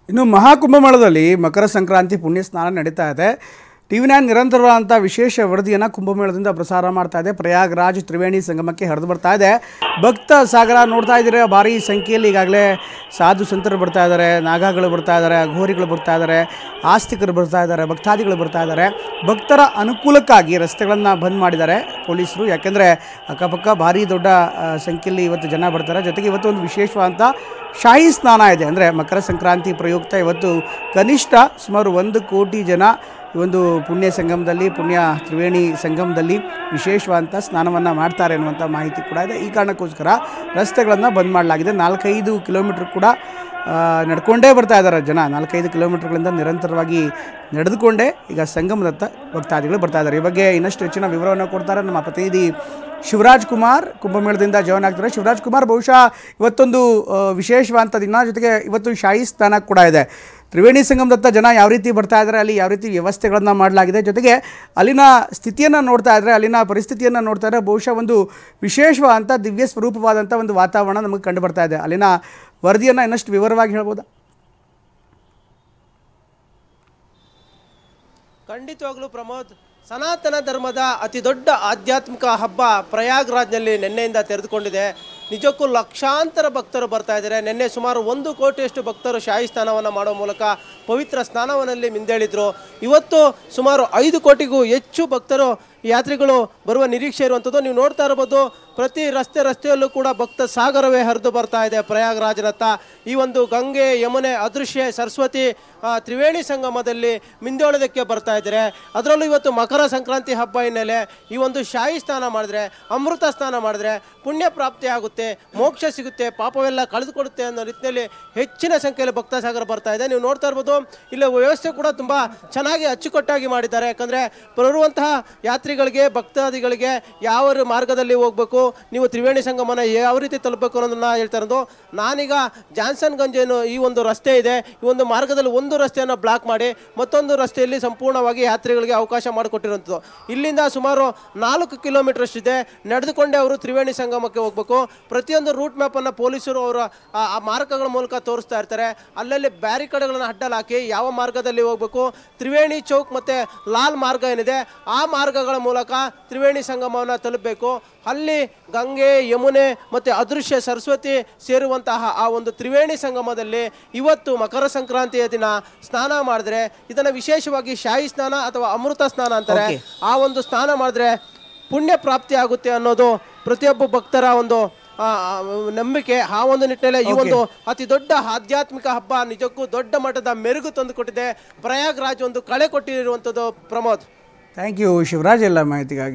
ಇನ್ನು ಮಹಾಕುಂಭಮೇಳದಲ್ಲಿ ಮಕರ ಸಂಕ್ರಾಂತಿ ಪುಣ್ಯ ಸ್ನಾನ ನಡೀತಾ ಇದೆ. ಟಿವಿ9 ನಿರಂತರವಾದಂಥ ವಿಶೇಷ ವರದಿಯನ್ನು ಕುಂಭಮೇಳದಿಂದ ಪ್ರಸಾರ ಮಾಡ್ತಾ ಇದೆ. ಪ್ರಯಾಗ್ರಾಜ್ ತ್ರಿವೇಣಿ ಸಂಗಮಕ್ಕೆ ಹರಿದು ಬರ್ತಾ ಇದೆ. ಭಕ್ತ ಸಾಗರ ನೋಡ್ತಾ ಇದ್ದೀರಾ, ಭಾರಿ ಸಂಖ್ಯೆಯಲ್ಲಿ ಈಗಾಗಲೇ ಸಾಧು ಸಂತರು ಬರ್ತಾ ಇದ್ದಾರೆ, ನಾಗಾಗಳು ಬರ್ತಾ ಇದ್ದಾರೆ, ಅಘೋರಿಗಳು ಬರ್ತಾ ಇದ್ದಾರೆ, ಆಸ್ತಿಕರು ಬರ್ತಾ ಇದ್ದಾರೆ, ಭಕ್ತಾದಿಗಳು ಬರ್ತಾ ಇದ್ದಾರೆ. ಭಕ್ತರ ಅನುಕೂಲಕ್ಕಾಗಿ ರಸ್ತೆಗಳನ್ನು ಬಂದ್ ಮಾಡಿದ್ದಾರೆ ಪೊಲೀಸರು. ಯಾಕೆಂದರೆ ಅಕ್ಕಪಕ್ಕ ಭಾರಿ ದೊಡ್ಡ ಸಂಖ್ಯೆಯಲ್ಲಿ ಇವತ್ತು ಜನ ಬರ್ತಾರೆ. ಜೊತೆಗೆ ಇವತ್ತು ಒಂದು ವಿಶೇಷವಾದಂಥ ಶಾಹಿ ಸ್ನಾನ ಇದೆ. ಅಂದರೆ ಮಕರ ಸಂಕ್ರಾಂತಿ ಪ್ರಯುಕ್ತ ಇವತ್ತು ಕನಿಷ್ಠ ಸುಮಾರು 1 ಕೋಟಿ ಜನ ಈ ಒಂದು ಪುಣ್ಯ ಸಂಗಮದಲ್ಲಿ, ಪುಣ್ಯ ತ್ರಿವೇಣಿ ಸಂಗಮದಲ್ಲಿ ವಿಶೇಷವಾದಂಥ ಸ್ನಾನವನ್ನು ಮಾಡ್ತಾರೆ ಅನ್ನುವಂಥ ಮಾಹಿತಿ ಕೂಡ ಇದೆ. ಈ ಕಾರಣಕ್ಕೋಸ್ಕರ ರಸ್ತೆಗಳನ್ನು ಬಂದ್ ಮಾಡಲಾಗಿದೆ. 4-5 ಕಿಲೋಮೀಟ್ರ್ ಕೂಡ ನಡ್ಕೊಂಡೇ ಬರ್ತಾ ಇದ್ದಾರೆ ಜನ. 4-5 ಕಿಲೋಮೀಟ್ರ್ಗಳಿಂದ ನಿರಂತರವಾಗಿ ನಡೆದುಕೊಂಡೇ ಈಗ ಸಂಗಮದತ್ತ ಭಕ್ತಾದಿಗಳು ಬರ್ತಾ ಇದ್ದಾರೆ. ಈ ಬಗ್ಗೆ ಇನ್ನಷ್ಟು ಹೆಚ್ಚಿನ ವಿವರವನ್ನು ಕೊಡ್ತಾರೆ ನಮ್ಮ ಪ್ರತಿನಿಧಿ ಶಿವರಾಜ್ ಕುಮಾರ್, ಕುಂಭಮೇಳದಿಂದ ಜಾಯ್ನ್ ಆಗ್ತಾರೆ. ಶಿವರಾಜ್ ಕುಮಾರ್, ಬಹುಶಃ ಇವತ್ತೊಂದು ವಿಶೇಷವಾದಂಥ ದಿನ, ಜೊತೆಗೆ ಇವತ್ತು ಶಾಹಿ ಸ್ನಾನ ಕೂಡ ಇದೆ. ತ್ರಿವೇಣಿ ಸಂಗಮದತ್ತ ಜನ ಯಾವ ರೀತಿ ಬರ್ತಾ ಇದ್ದಾರೆ, ಅಲ್ಲಿ ಯಾವ ರೀತಿ ವ್ಯವಸ್ಥೆಗಳನ್ನು ಮಾಡಲಾಗಿದೆ, ಜೊತೆಗೆ ಅಲ್ಲಿನ ಸ್ಥಿತಿಯನ್ನು ನೋಡ್ತಾ ಇದ್ದರೆ, ಅಲ್ಲಿನ ಪರಿಸ್ಥಿತಿಯನ್ನು ನೋಡ್ತಾ ಇದ್ದರೆ ಬಹುಶಃ ಒಂದು ವಿಶೇಷವಾದಂಥ ದಿವ್ಯ ಸ್ವರೂಪವಾದಂಥ ಒಂದು ವಾತಾವರಣ ನಮಗೆ ಕಂಡು ಬರ್ತಾ ಇದೆ. ಅಲ್ಲಿನ ವರದಿಯನ್ನು ಇನ್ನಷ್ಟು ವಿವರವಾಗಿ ಹೇಳ್ಬೋದಾ? ಖಂಡಿತವಾಗ್ಲೂ ಪ್ರಮೋದ್, ಸನಾತನ ಧರ್ಮದ ಅತಿ ದೊಡ್ಡ ಆಧ್ಯಾತ್ಮಿಕ ಹಬ್ಬ ಪ್ರಯಾಗ್ರಾಜ್ನಲ್ಲಿ ನಿನ್ನೆಯಿಂದ ತೆರೆದುಕೊಂಡಿದೆ. ನಿಜಕ್ಕೂ ಲಕ್ಷಾಂತರ ಭಕ್ತರು ಬರ್ತಾ ಇದ್ದಾರೆ. ನಿನ್ನೆ ಸುಮಾರು 1 ಕೋಟಿಯಷ್ಟು ಭಕ್ತರು ಶಾಹಿ ಸ್ನಾನವನ್ನು ಮಾಡೋ ಮೂಲಕ ಪವಿತ್ರ ಸ್ನಾನವನಲ್ಲಿ ಮಿಂದೇಳಿದ್ರು. ಇವತ್ತು ಸುಮಾರು 5 ಕೋಟಿಗೂ ಹೆಚ್ಚು ಭಕ್ತರು, ಯಾತ್ರಿಗಳು ಬರುವ ನಿರೀಕ್ಷೆ ಇರುವಂಥದ್ದು. ನೀವು ನೋಡ್ತಾ ಇರ್ಬೋದು, ಪ್ರತಿ ರಸ್ತೆಯಲ್ಲೂ ಕೂಡ ಭಕ್ತ ಸಾಗರವೇ ಹರಿದು ಬರ್ತಾ ಇದೆ ಪ್ರಯಾಗ್ರಾಜ್ನತ್ತ. ಈ ಒಂದು ಗಂಗೆ, ಯಮುನೆ, ಅದೃಶ್ಯ, ಸರಸ್ವತಿ ತ್ರಿವೇಣಿ ಸಂಗಮದಲ್ಲಿ ಮಿಂದೋಳೋದಕ್ಕೆ ಬರ್ತಾ ಇದ್ದಾರೆ. ಅದರಲ್ಲೂ ಇವತ್ತು ಮಕರ ಸಂಕ್ರಾಂತಿ ಹಬ್ಬ ಹಿನ್ನೆಲೆ ಈ ಒಂದು ಶಾಹಿ ಸ್ನಾನ ಮಾಡಿದ್ರೆ, ಅಮೃತ ಸ್ನಾನ ಮಾಡಿದ್ರೆ ಪುಣ್ಯ ಪ್ರಾಪ್ತಿ ಆಗುತ್ತೆ, ಮೋಕ್ಷ ಸಿಗುತ್ತೆ, ಪಾಪವೆಲ್ಲ ಕಳೆದುಕೊಡುತ್ತೆ ಅನ್ನೋ ರೀತಿಯಲ್ಲಿ ಹೆಚ್ಚಿನ ಸಂಖ್ಯೆಯಲ್ಲಿ ಭಕ್ತ ಸಾಗರ ಬರ್ತಾ ಇದೆ. ನೀವು ನೋಡ್ತಾ ಇರ್ಬೋದು, ಇಲ್ಲಿ ವ್ಯವಸ್ಥೆ ಕೂಡ ತುಂಬ ಚೆನ್ನಾಗಿ ಅಚ್ಚುಕಟ್ಟಾಗಿ ಮಾಡಿದ್ದಾರೆ. ಯಾಕಂದರೆ ಬರುವಂತಹ ಯಾತ್ರಿಗಳಿಗೆ, ಭಕ್ತಾದಿಗಳಿಗೆ ಯಾವ ಮಾರ್ಗದಲ್ಲಿ ಹೋಗಬೇಕು, ನೀವು ತ್ರಿವೇಣಿ ಸಂಗಮನ ಯಾವ ರೀತಿ ತಲುಪಬೇಕು ಅನ್ನೋದನ್ನ ಹೇಳ್ತಾ ಇರೋದು. ನಾನೀಗ ಜಾನ್ಸನ್ ಗಂಜ್ ಏನು ಈ ಒಂದು ರಸ್ತೆ ಇದೆ, ಈ ಒಂದು ಮಾರ್ಗದಲ್ಲಿ ಒಂದು ರಸ್ತೆಯನ್ನು ಬ್ಲಾಕ್ ಮಾಡಿ ಮತ್ತೊಂದು ರಸ್ತೆಯಲ್ಲಿ ಸಂಪೂರ್ಣವಾಗಿ ಯಾತ್ರಿಗಳಿಗೆ ಅವಕಾಶ ಮಾಡಿಕೊಟ್ಟಿರುವಂಥದ್ದು. ಇಲ್ಲಿಂದ ಸುಮಾರು 4 ಕಿಲೋಮೀಟರ್ ಅಷ್ಟಿದೆ. ನಡೆದುಕೊಂಡೇ ಅವರು ತ್ರಿವೇಣಿ ಸಂಗಮಕ್ಕೆ ಹೋಗಬೇಕು. ಪ್ರತಿಯೊಂದು ರೂಟ್ ಮ್ಯಾಪನ್ನು ಪೊಲೀಸರು ಅವರ ಆ ಮಾರ್ಗಗಳ ಮೂಲಕ ತೋರಿಸ್ತಾ ಇರ್ತಾರೆ. ಅಲ್ಲಲ್ಲಿ ಬ್ಯಾರಿಕೇಡ್ಗಳನ್ನು ಅಡ್ಡಲಾಕಿ ಯಾವ ಮಾರ್ಗದಲ್ಲಿ ಹೋಗಬೇಕು, ತ್ರಿವೇಣಿ ಚೌಕ್ ಮತ್ತು ಲಾಲ್ ಮಾರ್ಗ ಏನಿದೆ ಆ ಮಾರ್ಗಗಳ ಮೂಲಕ ತ್ರಿವೇಣಿ ಸಂಗಮವನ್ನು ತಲುಪಬೇಕು. ಅಲ್ಲಿ ಗಂಗೆ, ಯಮುನೆ ಮತ್ತು ಅದೃಶ್ಯ ಸರಸ್ವತಿ ಸೇರುವಂತಹ ಆ ಒಂದು ತ್ರಿವೇಣಿ ಸಂಗಮದಲ್ಲಿ ಇವತ್ತು ಮಕರ ಸಂಕ್ರಾಂತಿಯ ದಿನ ಸ್ನಾನ ಮಾಡಿದ್ರೆ, ಇದನ್ನು ವಿಶೇಷವಾಗಿ ಶಾಹಿ ಸ್ನಾನ ಅಥವಾ ಅಮೃತ ಸ್ನಾನ ಅಂತಾರೆ. ಆ ಒಂದು ಸ್ನಾನ ಮಾಡಿದ್ರೆ ಪುಣ್ಯ ಪ್ರಾಪ್ತಿ ಆಗುತ್ತೆ ಅನ್ನೋದು ಪ್ರತಿಯೊಬ್ಬ ಭಕ್ತರ ಒಂದು ನಂಬಿಕೆ. ಆ ಒಂದು ನಿಟ್ಟಿನಲ್ಲಿ ಈ ಒಂದು ಅತಿ ದೊಡ್ಡ ಆಧ್ಯಾತ್ಮಿಕ ಹಬ್ಬ ನಿಜಕ್ಕೂ ದೊಡ್ಡ ಮಟ್ಟದ ಮೆರುಗು ತಂದುಕೊಟ್ಟಿದೆ. ಪ್ರಯಾಗ್ರಾಜ್ ಒಂದು ಕಳೆ ಕೊಟ್ಟಿರುವಂಥದ್ದು ಪ್ರಮೋದ್. ಥ್ಯಾಂಕ್ ಯು ಶಿವರಾಜ್, ಎಲ್ಲ ಮಾಹಿತಿಗಾಗಿ.